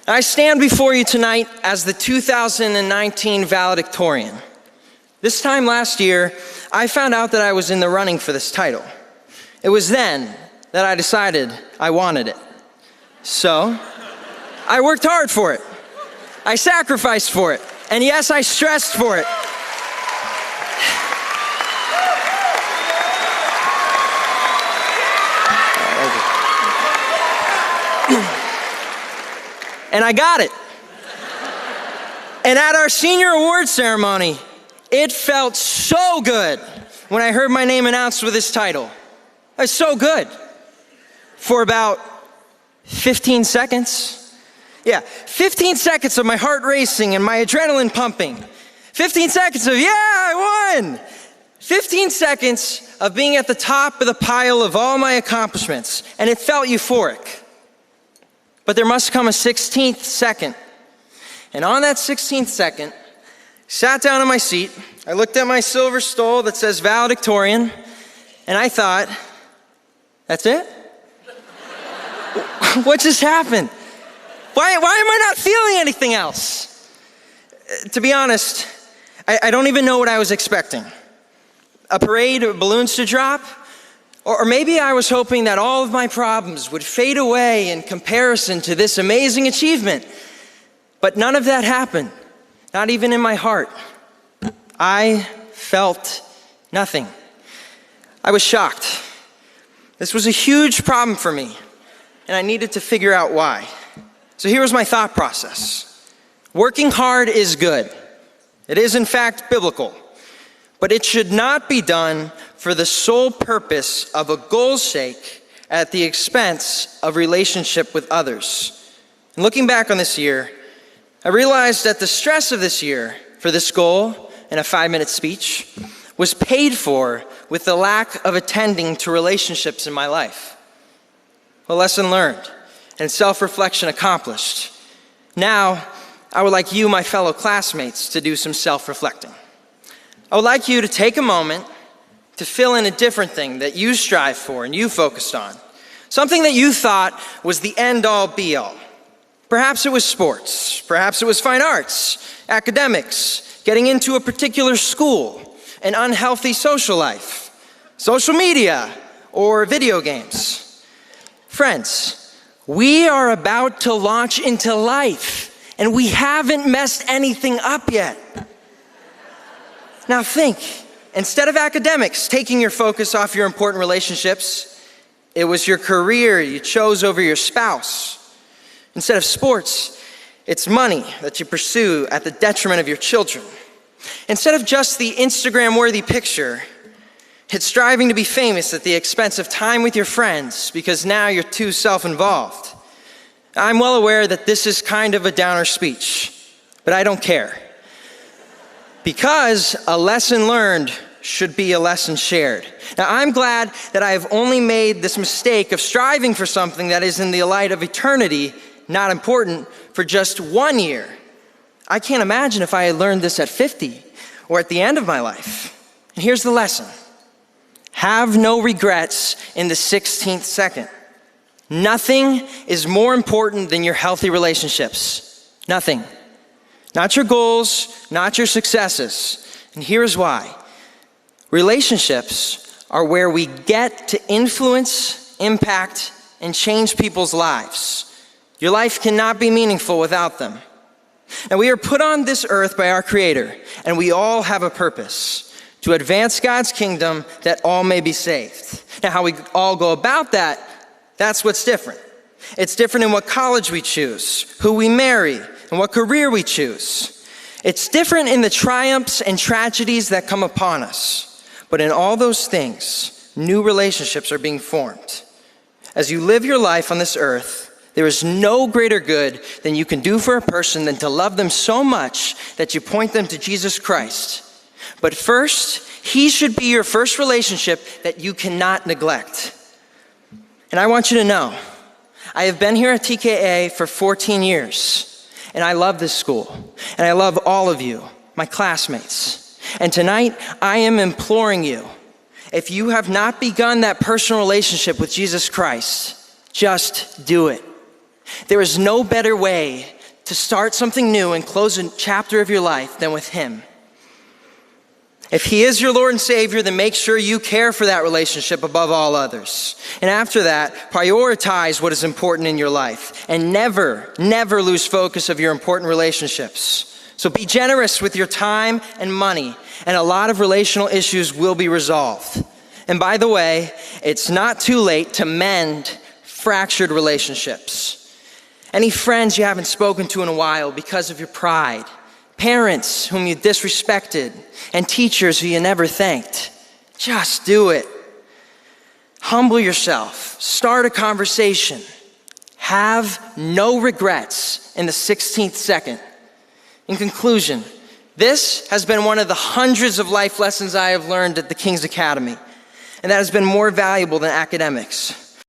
I stand before you tonight as the 2019 Valedictorian. This time last year, I found out that I was in the running for this title. It was then that I decided I wanted it. So, I worked hard for it. I sacrificed for it. And yes, I stressed for it. And I got it. And at our senior award ceremony, it felt so good when I heard my name announced with this title. It was so good. For about 15 seconds. Yeah, 15 seconds of my heart racing and my adrenaline pumping. 15 seconds of, yeah, I won. 15 seconds of being at the top of the pile of all my accomplishments. And it felt euphoric. But there must come a 16th second. And on that 16th second, sat down in my seat, I looked at my silver stole that says Valedictorian, and I thought, that's it? What just happened? Why am I not feeling anything else? To be honest, I don't even know what I was expecting. A parade of balloons to drop? Or maybe I was hoping that all of my problems would fade away in comparison to this amazing achievement. But none of that happened, not even in my heart. I felt nothing. I was shocked. This was a huge problem for me, and I needed to figure out why. So here was my thought process. Working hard is good. It is, in fact, biblical. But it should not be done for the sole purpose of a goal's sake at the expense of relationship with others. And looking back on this year, I realized that the stress of this year for this goal in a 5-minute speech was paid for with the lack of attending to relationships in my life. A lesson learned and self-reflection accomplished. Now, I would like you, my fellow classmates, to do some self-reflecting. I would like you to take a moment to fill in a different thing that you strive for and you focused on. Something that you thought was the end-all, be-all. Perhaps it was sports. Perhaps it was fine arts, academics, getting into a particular school, an unhealthy social life, social media, or video games. Friends, we are about to launch into life, and we haven't messed anything up yet. Now think, instead of academics taking your focus off your important relationships, it was your career you chose over your spouse. Instead of sports, it's money that you pursue at the detriment of your children. Instead of just the Instagram-worthy picture, it's striving to be famous at the expense of time with your friends because now you're too self-involved. I'm well aware that this is kind of a downer speech, but I don't care. Because a lesson learned should be a lesson shared. Now, I'm glad that I have only made this mistake of striving for something that is in the light of eternity not important for just 1 year. I can't imagine if I had learned this at 50 or at the end of my life. And here's the lesson. Have no regrets in the 16th second. Nothing is more important than your healthy relationships. Nothing. Not your goals, not your successes. And here's why. Relationships are where we get to influence, impact, and change people's lives. Your life cannot be meaningful without them. Now, we are put on this earth by our Creator, and we all have a purpose to advance God's kingdom that all may be saved. Now, how we all go about that, that's what's different. It's different in what college we choose, who we marry, and what career we choose. It's different in the triumphs and tragedies that come upon us. But in all those things, new relationships are being formed. As you live your life on this earth, there is no greater good than you can do for a person than to love them so much that you point them to Jesus Christ. But first, He should be your first relationship that you cannot neglect. And I want you to know, I have been here at TKA for 14 years. And I love this school, and I love all of you, my classmates. And tonight, I am imploring you, if you have not begun that personal relationship with Jesus Christ, just do it. There is no better way to start something new and close a chapter of your life than with him. If he is your Lord and Savior, then make sure you care for that relationship above all others. And after that, prioritize what is important in your life and never lose focus of your important relationships. So be generous with your time and money, and a lot of relational issues will be resolved. And by the way, it's not too late to mend fractured relationships. Any friends you haven't spoken to in a while because of your pride, parents whom you disrespected, and teachers who you never thanked. Just do it. Humble yourself. Start a conversation. Have no regrets in the 16th second. In conclusion, this has been one of the hundreds of life lessons I have learned at the King's Academy, and that has been more valuable than academics.